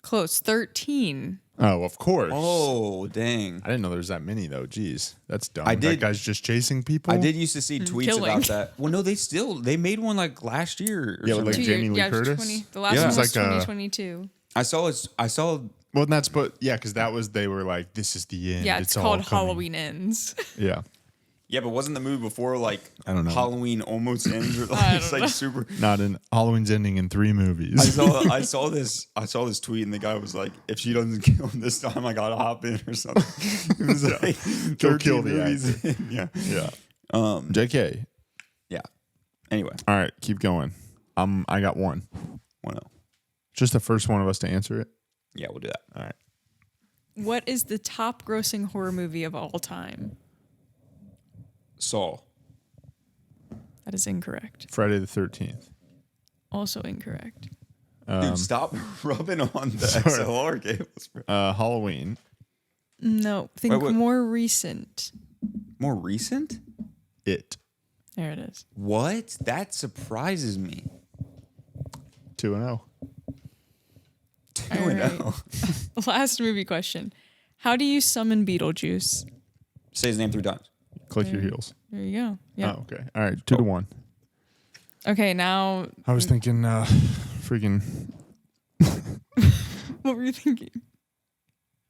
Close. 13. Oh, of course. Oh, dang. I didn't know there's that many though. Jeez, that's dumb. I That did- guy's just chasing people. I did used to see tweets killing. about that. Well, no, they made one like last year. Or Yeah, with, something. like, 2 Jamie years. Lee Yeah, it was Curtis? The last Yeah. one It's was like a- 2022. I saw. Well, that's because that was they were like, this is the end. Yeah, it's all called coming. Halloween Ends. Yeah, Yeah, but wasn't the movie before like I don't know. Halloween almost ends? Or, I like, it's don't like know. super. not in Halloween's ending in 3 movies. I saw this tweet and the guy was like, if she doesn't kill him this time, I gotta hop in or something. It was like Go 13 kill the movies in. Yeah. yeah. JK. Yeah. Anyway, All right, keep going. I got one. 1-0. Just the first one of us to answer it. Yeah, we'll do that. All right. What is the top grossing horror movie of all time? Saw. That is incorrect. Friday the 13th. Also incorrect. Dude, stop rubbing on the Sorry. XLR cables. Bro. Halloween. No, think wait. more recent. More recent? It. There it is. What? That surprises me. 2-0. All right. Last movie question. How do you summon Beetlejuice? Say his name 3 times. Click your heels. There you go. Yeah. Oh, okay. All right. 2-1. Okay, now I was thinking, freaking. what were you thinking?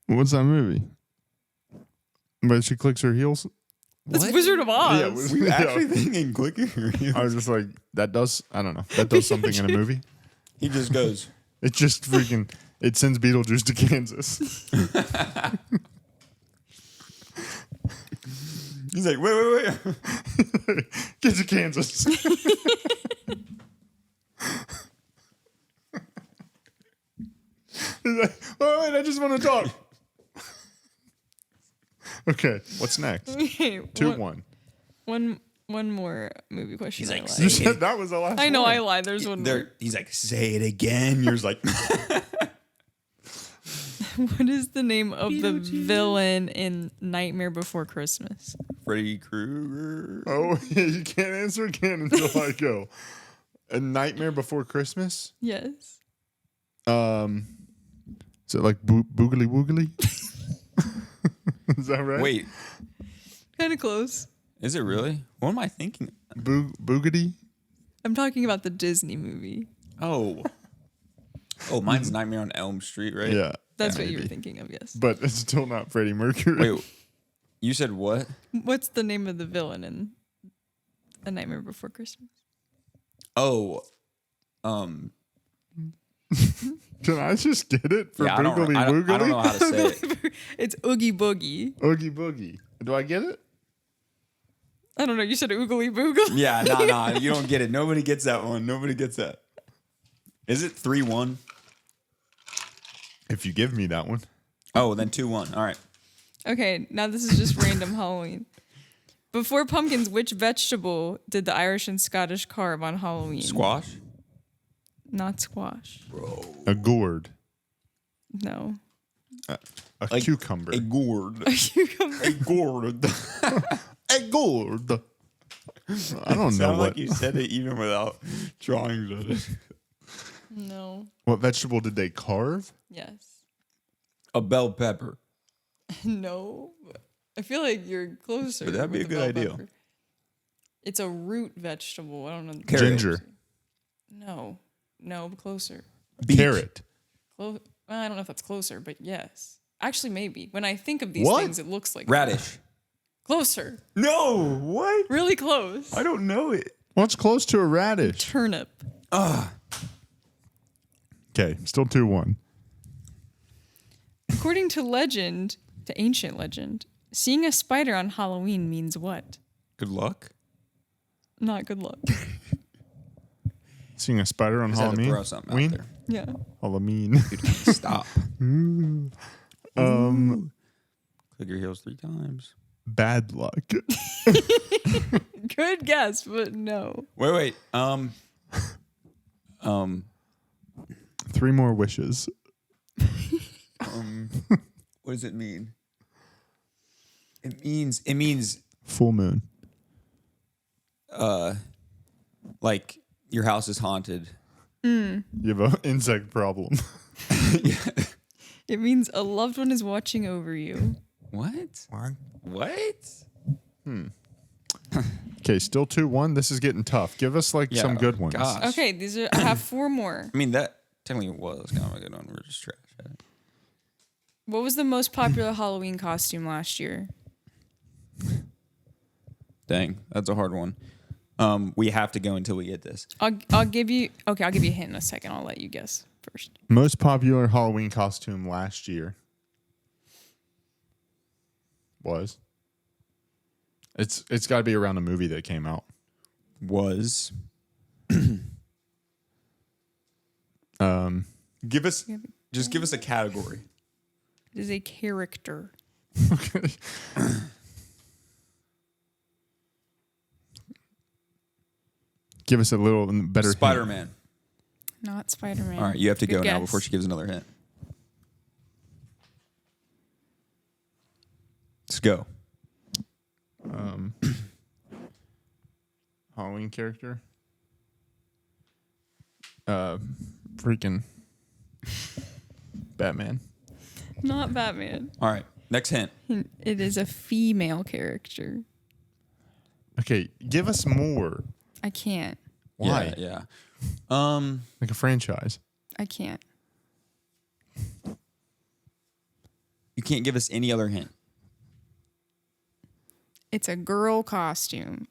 What's that movie? But she clicks her heels. That's What? Wizard of Oz. Yeah, Were you Yeah. actually thinking clicker? I was just like, that does. I don't know. That does something in a movie. He just goes. It just freaking. It sends Beetlejuice to Kansas. He's like, wait. Get to Kansas. He's like, wait, I just want to talk. Okay, what's next? Okay, 2-1. One more movie question. He's like, You said that was the last I know one. I lied. There's one more. He's like, say it again. You're like, What is the name of the villain in Nightmare Before Christmas? Freddy Krueger. Oh, yeah, you can't answer again until I go. A Nightmare Before Christmas? Yes. Is it like Boogly Woogly? Is that right? Wait, Kind of close. is it really? What am I thinking? Boogity? I'm talking about the Disney movie. Oh, mine's Nightmare on Elm Street, right? Yeah. That's yeah, what you were maybe. thinking of, yes. But it's still not Freddie Mercury. Wait, you said what? What's the name of the villain in A Nightmare Before Christmas? Oh, Can I just get it for yeah, Boogly I Woogly? don't know how to say it. It's Oogie Boogie. Oogie Boogie. Do I get it? I don't know. You said Oogly Boogle. Yeah, no, you don't get it. Nobody gets that one. Nobody gets that. Is it 3-1? If you give me that one. Oh, then 2-1. All right. Okay, now this is just random Halloween. Before pumpkins, which vegetable did the Irish and Scottish carve on Halloween? Squash? Not squash. A gourd. No. A cucumber. A gourd. Cucumber. A gourd. A gourd. I don't know what. Like you said it even without trying to. No. What vegetable did they carve? Yes. A bell pepper. No. I feel like you're closer. But that'd be with a the good bell idea. pepper. It's a root vegetable. I don't know. Carrot. Ginger. No, closer. Beet. Carrot. Well, I don't know if that's closer, but yes. Actually, maybe. When I think of these What? things, it looks like Radish. Closer. No, what? Really close. I don't know it. What's close to a radish? Turnip. Okay, still 2-1. According to ancient legend, seeing a spider on Halloween means what? Good luck. Not good luck. Seeing a spider on Just had to Halloween? throw something out there. Yeah. Halloween. Dude, stop. Click your heels 3 times. Bad luck. Good guess, but no. Wait. 3 more wishes. What does it mean? It means Full moon. like your house is haunted. You have an insect problem. It means a loved one is watching over you. What? Okay, still 2-1. This is getting tough. Give us some good ones. Gosh. Okay, I have 4 more. I mean, that technically was kind of a good one. We're just trash at it. What was the most popular Halloween costume last year? Dang, that's a hard one. We have to go until we get this. I'll give you a hint in a second. I'll let you guess first. Most popular Halloween costume last year was. It's got to be around a movie that came out. Was give us a category. It is a character. Okay. Give us a little better hint. Spider-Man. Not Spider-Man. All right, you have to Good go now guess. before she gives another hint. Let's go. Halloween character. Freaking Batman. Not Batman. All right, next hint. It is a female character. Okay, give us more. I can't. Why? Yeah. Like a franchise. I can't. You can't give us any other hint. It's a girl costume.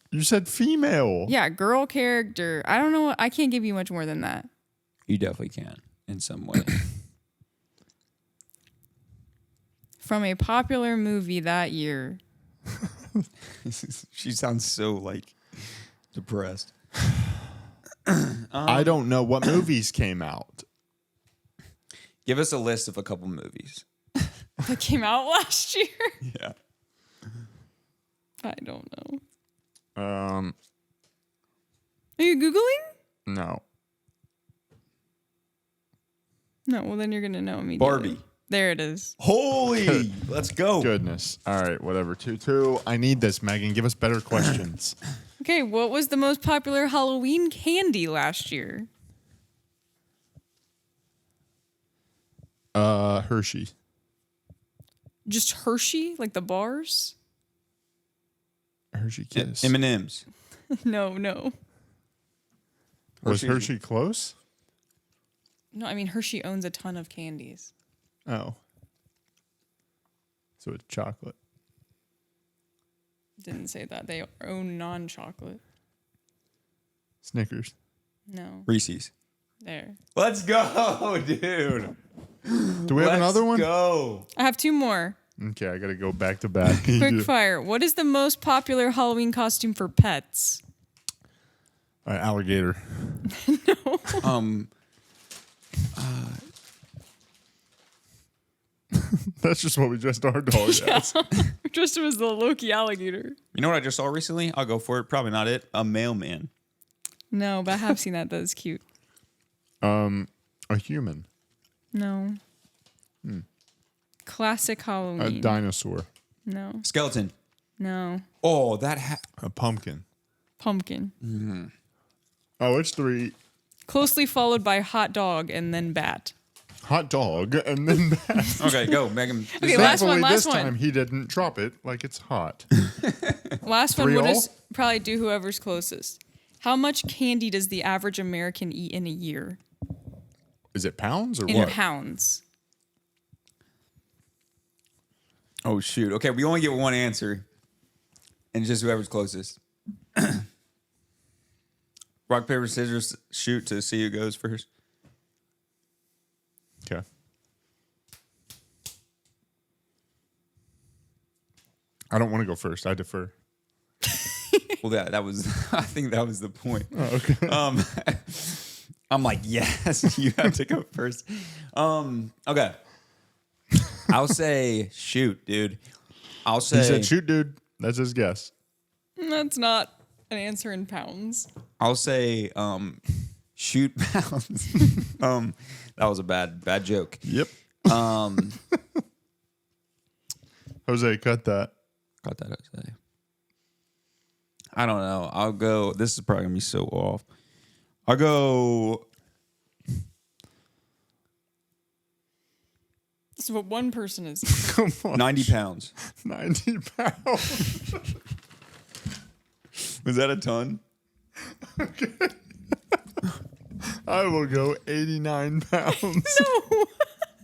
You said female. Yeah, girl character. I don't know. I can't give you much more than that. You definitely can in some way. From a popular movie that year. She sounds so like depressed. I don't know what movies came out. Give us a list of a couple movies. That came out last year? Yeah. I don't know. Um, Are you Googling? no. No, well then you're going to know immediately. Barbie. There it is. Holy, let's go. Goodness. All right, whatever. 2-2. I need this, Megan. Give us better questions. Okay, what was the most popular Halloween candy last year? Hershey. Just Hershey, like the bars? Hershey Kiss. M&M's. No. Was Hershey close? No, I mean Hershey owns a ton of candies. Oh. So it's chocolate. Didn't say that. They own non-chocolate. Snickers. No. Reese's. There. Let's go, dude. Do we have another one? Let's go. I have two more. Okay, I got to go back to back. Quick fire. What is the most popular Halloween costume for pets? Alligator. No. That's just what we dressed our dog as. Just was the Loki alligator. You know what I just saw recently? I'll go for it. Probably not it. A mailman. No, but I have seen that. That is cute. A human. No. Classic Halloween. A dinosaur. No. Skeleton. No. Oh, that. A pumpkin. Pumpkin. Oh, it's 3. Closely followed by hot dog and then bat. Hot dog and then that. Okay, go, Megan. Okay, last one. This time he didn't drop it like it's hot. Last one. 3 We'll all? just probably do whoever's closest. How much candy does the average American eat in a year? Is it pounds or In what? pounds. Oh, shoot. Okay, we only get one answer. And just whoever's closest. Rock, paper, scissors, shoot to see who goes first. Okay. I don't want to go first. I defer. Well, that was, I think that was the point. Oh, okay. I'm like, yes, you have to go first. Okay. I'll say shoot, dude. I'll say He said, shoot, dude. That's his guess. That's not an answer in pounds. I'll say shoot pounds. That was a bad joke. Yep. Jose, cut that. Got that, Jose. I don't know. I'll go. This is probably gonna be so off. I'll go. This is what one person is. Come on. 90 pounds. 90 pounds. Was that a ton? I will go 89 pounds. No,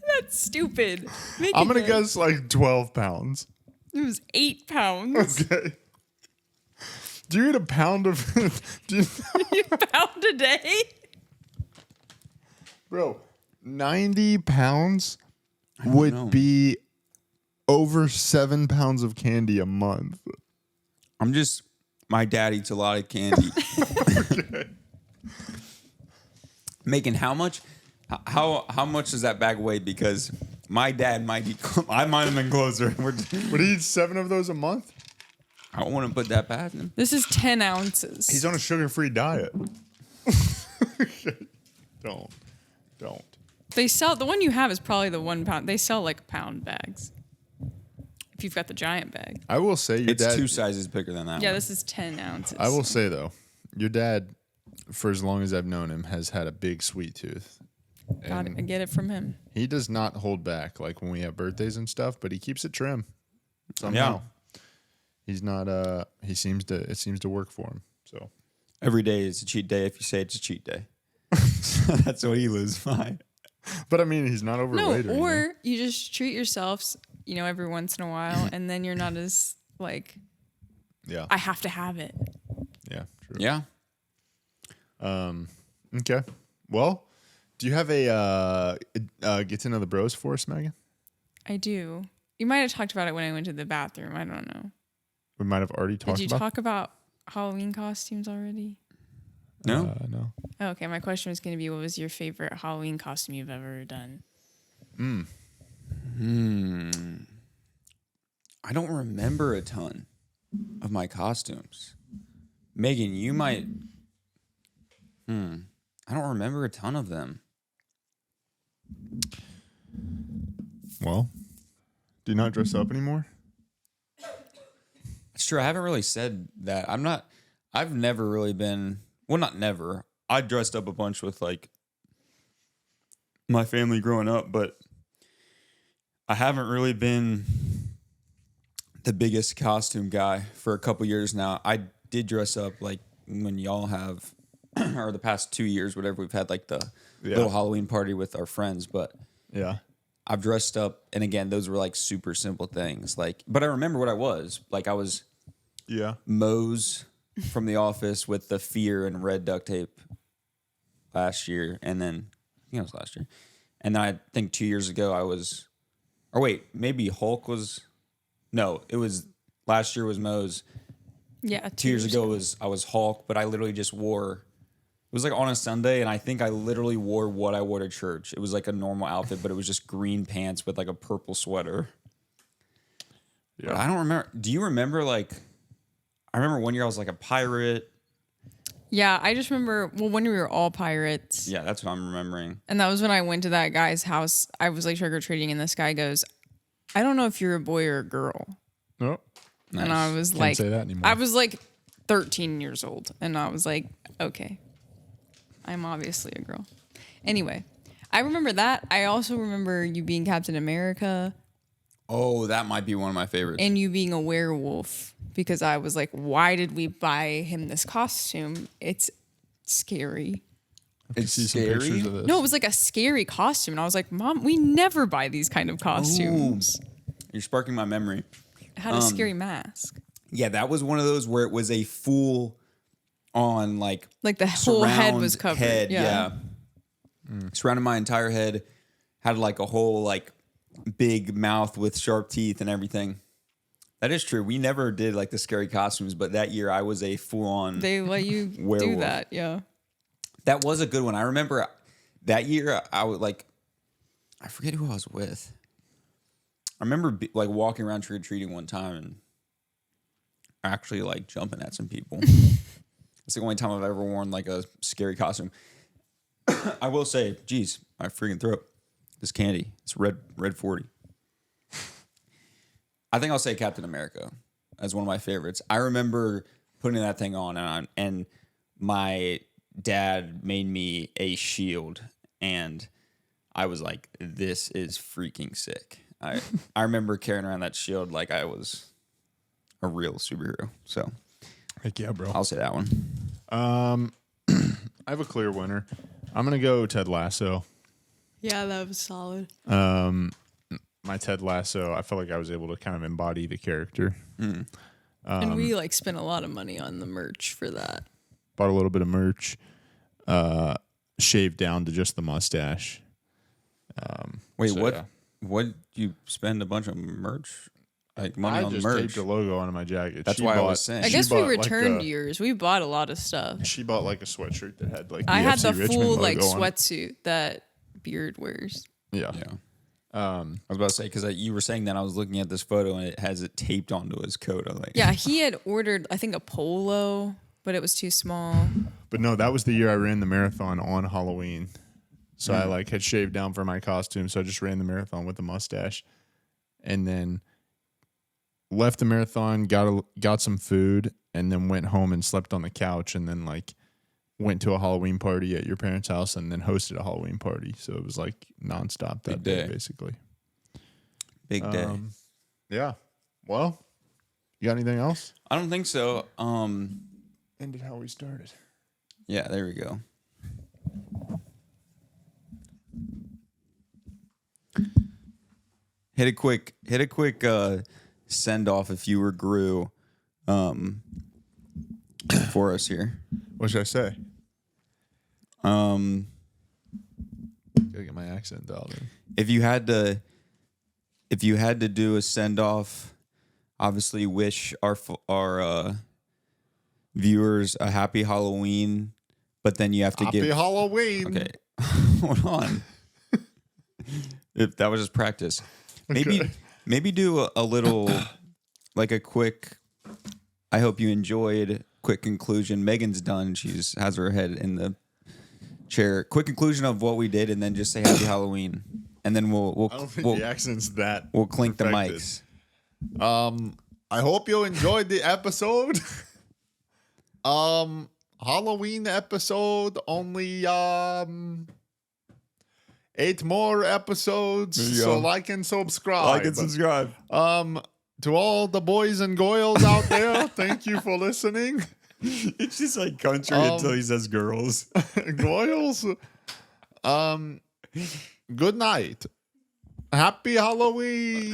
that's stupid. I'm going to guess like 12 pounds. It was 8 pounds. Okay. Do you eat a pound of... do you, A pound a day? bro, 90 pounds know. would be over 7 pounds of candy a month. My dad eats a lot of candy. Okay. Making how much? How much does that bag weigh? Because my dad might eat. I might have been closer. Would he eat 7 of those a month? I don't want to put that past him. This is 10 ounces. He's on a sugar-free diet. Don't. They sell, the one you have is probably the 1 pound. They sell like pound bags. If you've got the giant bag. I will say your It's dad... 2 sizes bigger than that. Yeah, one. this is 10 ounces. I will say, though, your dad, for as long as I've known him, has had a big sweet tooth. Got it. I get it from him. He does not hold back, like when we have birthdays and stuff, but he keeps it trim. Somehow. He's not, it seems to work for him, so. Every day is a cheat day if you say it's a cheat day. That's what he lives by. But I mean, he's not overweight No, or or anything. you just treat yourselves, every once in a while, and then you're not as like, Yeah. I have to have it. Yeah, true. Yeah. Okay. Well, do you have a get to know the bros for us, Megan? I do. You might have talked about it when I went to the bathroom. I don't know. We might have already talked about. Did you talk about Halloween costumes already? No. No. Oh, okay, my question was going to be, what was your favorite Halloween costume you've ever done? I don't remember a ton of my costumes. Megan, you might. I don't remember a ton of them. Well, do you not dress up anymore? It's true. I haven't really said that. I've never really been. Well, not never. I dressed up a bunch with like my family growing up, but I haven't really been the biggest costume guy for a couple years now. I did dress up like when y'all have, or the past 2 years, whatever, we've had like the little Halloween party with our friends, but yeah, I've dressed up, and again, those were like super simple things. Like, but I remember what I was. Like, I was Mose from The Office with the fear and red duct tape last year, and then I think it was last year, and then I think 2 years ago I was, or wait, maybe Hulk was. No, it was last year was Mose. Yeah, 2 years ago I was Hulk, but I literally just wore. It was like on a Sunday, and I think I literally wore what I wore to church. It was like a normal outfit, but it was just green pants with like a purple sweater. Yeah, but I don't remember. Do you remember like? I remember one year I was like a pirate. Yeah, I just remember when we were all pirates. Yeah, that's what I'm remembering. And that was when I went to that guy's house. I was like trick or treating, and this guy goes, "I don't know if you're a boy or a girl." Nope. Nice. And I was Can't say that anymore. I was like 13 years old, and I was like, okay, I'm obviously a girl. Anyway, I remember that. I also remember you being Captain America. Oh, that might be one of my favorites. And you being a werewolf, because I was like, why did we buy him this costume? It's scary. It's scary? No, it was like a scary costume. And I was like, Mom, we never buy these kind of costumes. Ooh. You're sparking my memory. It had a scary mask. Yeah, that was one of those where it was a full on like the whole head was covered. Yeah. Surrounded my entire head. Had like a whole like big mouth with sharp teeth and everything. That is true. We never did like the scary costumes, but that year I was a full on. They let you werewolf. do that. Yeah. That was a good one. I remember that year I was like, I forget who I was with. I remember like walking around trick or treating one time and actually like jumping at some people. It's the only time I've ever worn like a scary costume. I will say, geez, my freaking throat. This candy, it's red 40. I think I'll say Captain America as one of my favorites. I remember putting that thing on, and my dad made me a shield, and I was like, this is freaking sick. I remember carrying around that shield like I was a real superhero. So, heck yeah, bro. I'll say that one. I have a clear winner. I'm gonna go Ted Lasso. Yeah, that was solid. My Ted Lasso, I felt like I was able to kind of embody the character. And we like spent a lot of money on the merch for that. Bought a little bit of merch, shaved down to just the mustache. Wait, so, what? Yeah. What you spend a bunch of merch? Like money on merch? I just taped a logo onto my jacket. That's why I was saying. I guess we returned yours. We bought a lot of stuff. She bought like a sweatshirt that had like I had the Richmond full logo like on sweatsuit that Beard wears. Yeah. I was about to say, because you were saying that, I was looking at this photo and it has it taped onto his coat. I was like, yeah, he had ordered, I think, a polo, but it was too small. But no, that was the year I ran the marathon on Halloween. So I like had shaved down for my costume. So I just ran the marathon with a mustache, and then left the marathon, got some food, and then went home and slept on the couch, and then like went to a Halloween party at your parents' house, and then hosted a Halloween party. So it was like nonstop that day, basically. Big day. Yeah. Well, you got anything else? I don't think so. Ended how we started. Yeah, there we go. Hit a quick send off if you were Gru for us here. What should I say? Gotta get my accent dialed in. If you had to if you had to do a send off, obviously wish our viewers a happy Halloween, but then you have to give Happy Halloween. Okay, hold on. If that was just practice, maybe do a little like a quick. I hope you enjoyed. Quick conclusion. Megan's done. She's has her head in the chair. Quick conclusion of what we did, and then just say Happy Halloween, and then we'll I don't think the accent's that. We'll clink perfected. the mics. I hope you enjoyed the episode. Halloween episode. Only 8 more episodes. So like and subscribe. Like and subscribe. To all the boys and girls out there, thank you for listening. It's just like country until he says girls. Girls. Good night. Happy Halloween.